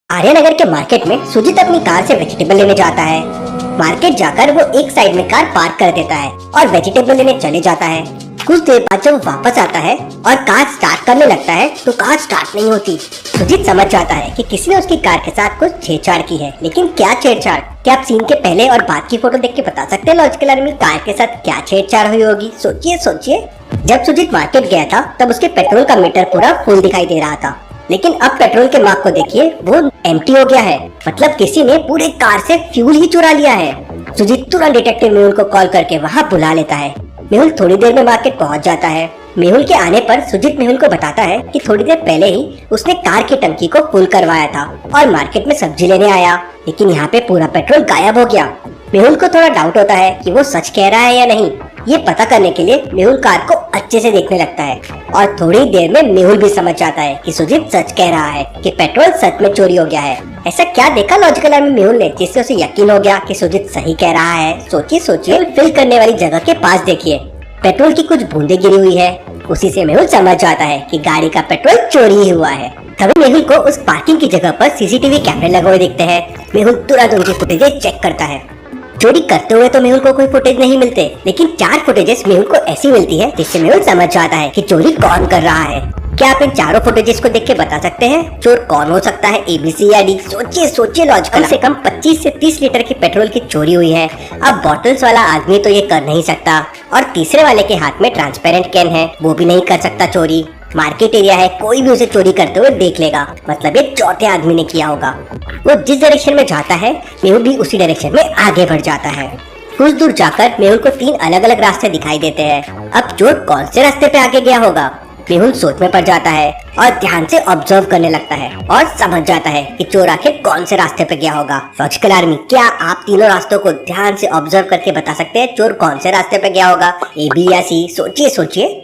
आर्यनगर के मार्केट में सुजीत अपनी कार से वेजिटेबल लेने जाता है। मार्केट जाकर वो एक साइड में कार पार्क कर देता है और वेजिटेबल लेने चले जाता है। कुछ देर बाद जब वो वापस आता है और कार स्टार्ट करने लगता है तो कार स्टार्ट नहीं होती। सुजीत समझ जाता है कि किसी ने उसकी कार के साथ कुछ छेड़छाड़ की है, लेकिन क्या छेड़छाड़? क्या आप सीन के पहले और बाद की फोटो देख के बता सकते हैं लॉजिकल आर्मी कार के साथ क्या छेड़छाड़ हुई होगी? सोचिए। जब सुजीत मार्केट गया था तब उसके पेट्रोल का मीटर पूरा फुल दिखाई दे रहा था, लेकिन अब पेट्रोल के मार्क को देखिए, वो एम्प्टी हो गया है। मतलब किसी ने पूरे कार से फ्यूल ही चुरा लिया है। सुजीत तुरंत डिटेक्टिव मेहुल को कॉल करके वहाँ बुला लेता है। मेहुल थोड़ी देर में मार्केट पहुँच जाता है। मेहुल के आने पर सुजीत मेहुल को बताता है कि थोड़ी देर पहले ही उसने कार की टंकी को फुल करवाया था और मार्केट में सब्जी लेने आया, लेकिन यहाँ पे पूरा पेट्रोल गायब हो गया। मेहुल को थोड़ा डाउट होता है कि वो सच कह रहा है या नहीं। ये पता करने के लिए मेहुल कार को अच्छे से देखने लगता है और थोड़ी देर में मेहुल भी समझ जाता है कि सुजीत सच कह रहा है कि पेट्रोल सच में चोरी हो गया है। ऐसा क्या देखा लॉजिकल आर्मी मेहुल ने जिससे उसे यकीन हो गया कि सुजीत सही कह रहा है? सोचिए। फिल करने वाली जगह के पास देखिए, पेट्रोल की कुछ बूंदे गिरी हुई है। उसी से मेहुल समझ जाता है कि गाड़ी का पेट्रोल चोरी हुआ है। तभी मेहुल को उस पार्किंग की जगह पर सीसीटीवी कैमरे लगे हुए दिखते हैं। मेहुल तुरंत उनकी फुटेजेस चेक करता है। चोरी करते हुए तो मेहुल को कोई फुटेज नहीं मिलते, लेकिन 4 फुटेजेस मेहुल को ऐसी मिलती है जिससे मेहुल समझ जाता है कि चोरी कौन कर रहा है। क्या आप इन चारों फुटेजेस को देख के बता सकते हैं चोर कौन हो सकता है, ABC या D? सोचिए लॉजिकल। कम से कम 25 से 30 लीटर की पेट्रोल की चोरी हुई है। अब बॉटल्स वाला आदमी तो ये कर नहीं सकता, और तीसरे वाले के हाथ में ट्रांसपेरेंट कैन है, वो भी नहीं कर सकता चोरी। मार्केट एरिया है, कोई भी उसे चोरी करते हुए देख लेगा, मतलब ये चौथे आदमी ने किया होगा। वो जिस डायरेक्शन में जाता है मेहुल भी उसी डायरेक्शन में आगे बढ़ जाता है। कुछ दूर जाकर मेहुल को 3 अलग अलग रास्ते दिखाई देते हैं। अब चोर कौन से रास्ते पे आगे गया होगा? मेहुल सोच में पड़ जाता है और ध्यान से ऑब्जर्व करने लगता है और समझ जाता है कि चोर आखिर कौन से रास्ते पे गया होगा। लॉजिकल आर्मी, क्या आप तीनों रास्तों को ध्यान से ऑब्जर्व करके बता सकते हैं चोर कौन से रास्ते पे गया होगा, A, B या C? सोचिए।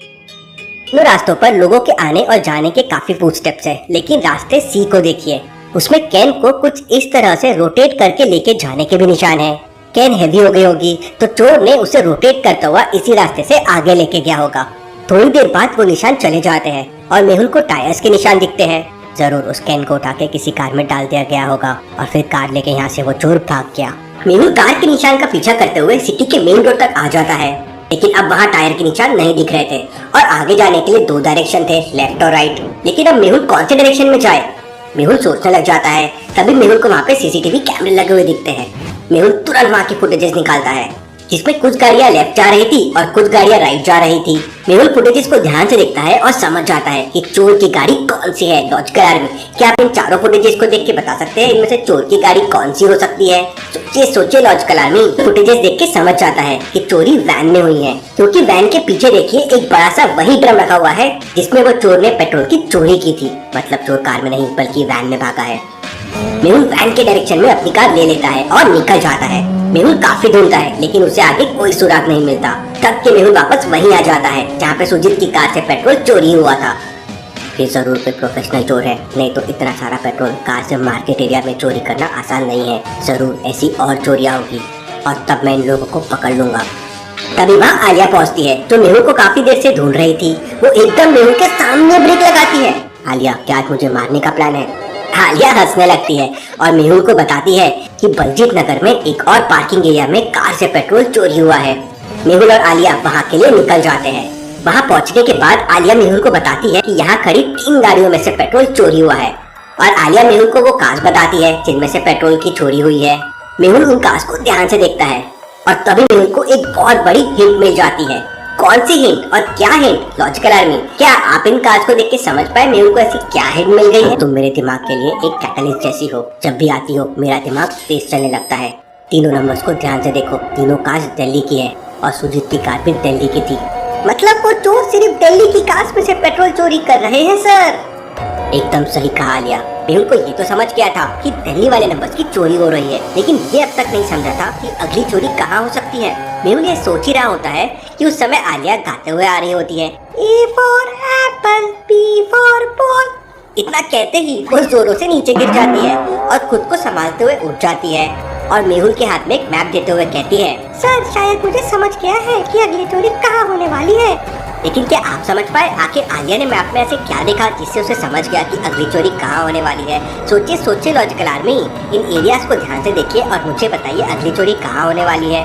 इन रास्तों पर लोगों के आने और जाने के काफी फुटस्टेप्स है, लेकिन रास्ते C को देखिए, उसमें कैन को कुछ इस तरह से रोटेट करके लेके जाने के भी निशान है। कैन हेवी हो गई होगी तो चोर ने उसे रोटेट करता हुआ इसी रास्ते से आगे लेके गया होगा। थोड़ी देर बाद वो निशान चले जाते हैं और मेहुल को टायर्स के निशान दिखते हैं। जरूर उस कैन को उठा के किसी कार में डाल दिया गया होगा और फिर कार लेके यहाँ से वो चोर भाग गया। मेहुल कार के निशान का पीछा करते हुए सिटी के मेन रोड तक आ जाता है, लेकिन अब वहाँ टायर के निशान नहीं दिख रहे थे और आगे जाने के लिए 2 डायरेक्शन थे, लेफ्ट और राइट। लेकिन अब मेहुल कौन से डायरेक्शन में जाए? मेहुल सोचने लग जाता है। तभी मेहुल को वहाँ पे सीसीटीवी कैमरे लगे हुए दिखते हैं। मेहुल तुरंत वहाँ की फुटेजेस निकालता है, जिसमें कुछ गाड़ियाँ लेफ्ट जा रही थी और कुछ गाड़ियाँ राइट जा रही थी। मेहुल फुटेजेस को ध्यान से देखता है और समझ जाता है कि चोर की गाड़ी कौन सी है। लॉजिकल आर्मी, क्या आप इन चारों फुटेजेस को देख के बता सकते हैं इनमें से चोर की गाड़ी कौन सी हो सकती है? सोचिए लॉजिकल आर्मी। फुटेजेस देख के समझ जाता है कि चोरी वैन में हुई है, क्योंकि वैन के पीछे देखिए एक बड़ा सा वही ड्रम रखा हुआ है जिसमें वो चोर ने पेट्रोल की चोरी की थी। मतलब चोर कार में नहीं बल्कि वैन में भागा है। मेहुल वैन के डायरेक्शन में अपनी कार ले लेता है और निकल जाता है। मेहुल काफी ढूंढता है लेकिन उसे आगे कोई सुराग नहीं मिलता। थक के मेहुल वापस वहीं आ जाता है जहाँ पे सुजीत की कार से पेट्रोल चोरी हुआ था। ये जरूर कोई प्रोफेशनल चोर है, नहीं तो इतना सारा पेट्रोल कार से मार्केट एरिया में चोरी करना आसान नहीं है। जरूर ऐसी और चोरियां होगी और तब मैं इन लोगों को पकड़ लूंगा। तभी वहाँ आलिया पहुँचती है जो मेहुल को काफी देर से ढूंढ रही थी। वो एकदम मेहुल के सामने ब्रेक लगाती है। आलिया, क्या आज मुझे मारने का प्लान है? आलिया हंसने लगती है और मेहुल को बताती है कि बलजीत नगर में एक और पार्किंग एरिया में कार से पेट्रोल चोरी हुआ है। मेहुल और आलिया वहाँ के लिए निकल जाते हैं। वहाँ पहुँचने के बाद आलिया मेहुल को बताती है कि यहाँ खड़ी 3 गाड़ियों में से पेट्रोल चोरी हुआ है, और आलिया मेहुल को वो कार्स बताती है जिनमें से पेट्रोल की चोरी हुई है। मेहुल उन कार्स को ध्यान से देखता है और तभी मेहुल को एक बहुत बड़ी हिंट मिल जाती है। कौन सी हिंट और क्या हिंट? लॉजिकल आर्मी, क्या आप इन कार्स को देख के समझ पाए मेहुल को ऐसी क्या हिंट मिल गई है? तुम मेरे दिमाग के लिए एक कैटलिस्ट जैसी हो, जब भी आती हो मेरा दिमाग तेज चलने लगता है। तीनों नंबर्स को ध्यान से देखो, तीनों कार्स दिल्ली की है और सुजीत की कार भी दिल्ली की थी। मतलब वो चोर सिर्फ दिल्ली की कार्स में से पेट्रोल चोरी कर रहे हैं सर? एकदम सही कहा आलिया। मेहुल को ये तो समझ गया था कि दिल्ली वाले नंबर्स की चोरी हो रही है, लेकिन ये अब तक नहीं समझा था कि अगली चोरी कहाँ हो सकती है। मेहुल ये सोच ही रहा होता है कि उस समय आलिया गाते हुए आ रही होती है, A for apple, B for ball। इतना कहते ही वो जोरों से नीचे गिर जाती है और खुद को संभालते हुए उठ जाती है और मेहुल के हाथ में एक मैप देते हुए कहती है, सर शायद मुझे समझ गया है कि अगली चोरी कहाँ होने वाली है। लेकिन क्या आप समझ पाए आखिर आलिया ने मैप में ऐसे क्या देखा जिससे उसे समझ गया कि अगली चोरी कहाँ होने वाली है? सोचिए सोचिए लॉजिकल आर्मी, इन एरियाज को ध्यान से देखिए और मुझे बताइए अगली चोरी कहाँ होने वाली है।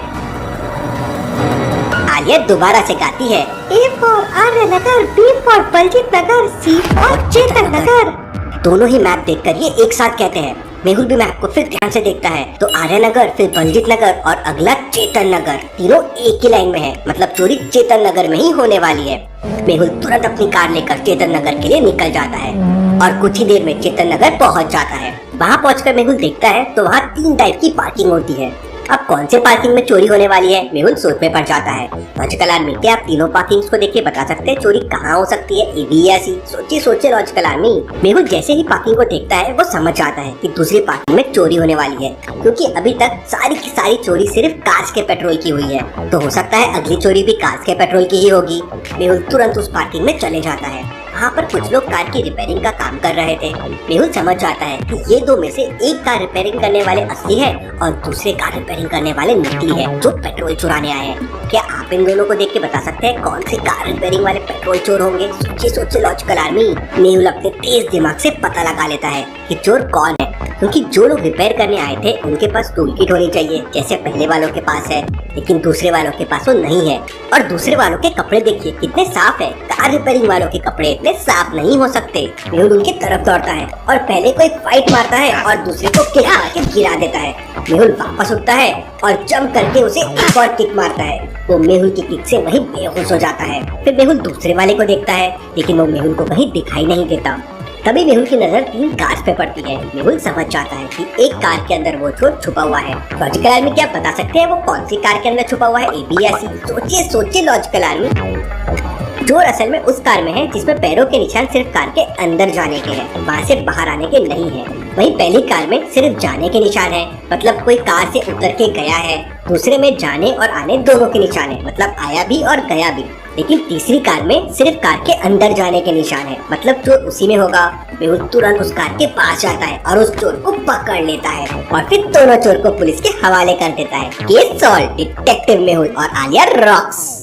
आलिया दोबारा से गाती है, A for Arya Nagar, B for Baljeet Nagar, C for Chetan Nagar. दोनों ही मैप देखकर ये एक साथ कहते हैं। मेहुल भी मैप को फिर ध्यान से देखता है तो आर्य नगर, फिर बलजीत नगर और अगला चेतन नगर, तीनों एक ही लाइन में है, मतलब चोरी चेतन नगर में ही होने वाली है। मेहुल तुरंत अपनी कार लेकर चेतन नगर के लिए निकल जाता है और कुछ ही देर में चेतन नगर पहुंच जाता है। वहां पहुंचकर मेहुल देखता है तो वहां 3 टाइप की पार्किंग होती है। अब कौन से पार्किंग में चोरी होने वाली है? मेहुल सोच में पड़ जाता है। लॉजिकल आर्मी, क्या आप तीनों पार्किंग्स को देख के बता सकते हैं चोरी कहाँ हो सकती है? ए बी या सी? सोचिए सोचिए लॉजिकल आर्मी। मेहुल जैसे ही पार्किंग को देखता है वो समझ जाता है कि दूसरी पार्किंग में चोरी होने वाली है, क्योंकि अभी तक सारी की सारी चोरी सिर्फ कार्स के पेट्रोल की हुई है, तो हो सकता है अगली चोरी भी कार्स के पेट्रोल की ही होगी। मेहुल तुरंत उस पार्किंग में चले जाता है। वहाँ पर कुछ लोग कार की रिपेयरिंग का काम कर रहे थे। मेहुल समझ जाता है कि ये दो में से एक कार रिपेयरिंग करने वाले असली है और दूसरे कार रिपेयरिंग करने वाले नकली है, जो पेट्रोल चुराने आए हैं। क्या आप इन दोनों को देख के बता सकते हैं कौन से कार रिपेयरिंग वाले पेट्रोल चोर होंगे? सोचिए सोचिए लॉजिकल आर्मी। मेहुल अपने तेज दिमाग से पता लगा लेता है कि चोर कौन है, क्योंकि जो लोग रिपेयर करने आए थे उनके पास टूल किट होनी चाहिए जैसे पहले वालों के पास है, लेकिन दूसरे वालों के पास वो नहीं है। और दूसरे वालों के कपड़े देखिए कितने साफ है, कार रिपेयरिंग वालों के कपड़े इतने साफ नहीं हो सकते। मेहुल उनकी तरफ दौड़ता है और पहले को एक फाइट मारता है और दूसरे को किक मार के गिरा देता है। मेहुल वापस उठता है और जंप करके उसे एक और किक मारता है। वो मेहुल की किक से वहीं बेहोश हो जाता है। फिर मेहुल दूसरे वाले को देखता है लेकिन वो मेहुल को कहीं दिखाई नहीं देता। तभी मेहुल की नजर 3 कार्स पे पड़ती है। मेहुल समझ जाता है कि एक कार के अंदर वो चोर छुपा हुआ है। लॉजिकल आर्मी, क्या बता सकते हैं वो कौन सी कार के अंदर छुपा हुआ है? ए बी या सी? सोचिए सोचिए लॉजिकल आर्मी। चोर असल में उस कार में है जिसमें पैरों के निशान सिर्फ कार के अंदर जाने के हैं, वहाँ से बाहर आने के नहीं है। वहीं पहली कार में सिर्फ जाने के निशान है, मतलब कोई कार से उतर के गया है। दूसरे में जाने और आने दोनों के निशान है, मतलब आया भी और गया भी। लेकिन तीसरी कार में सिर्फ कार के अंदर जाने के निशान है, मतलब चोर उसी में होगा। मेहुल तुरंत उस कार के पास जाता है और उस चोर को पकड़ लेता है और फिर दोनों चोर को पुलिस के हवाले कर देता है। केस सॉल्व, डिटेक्टिव मेहुल और आलिया रॉक्स।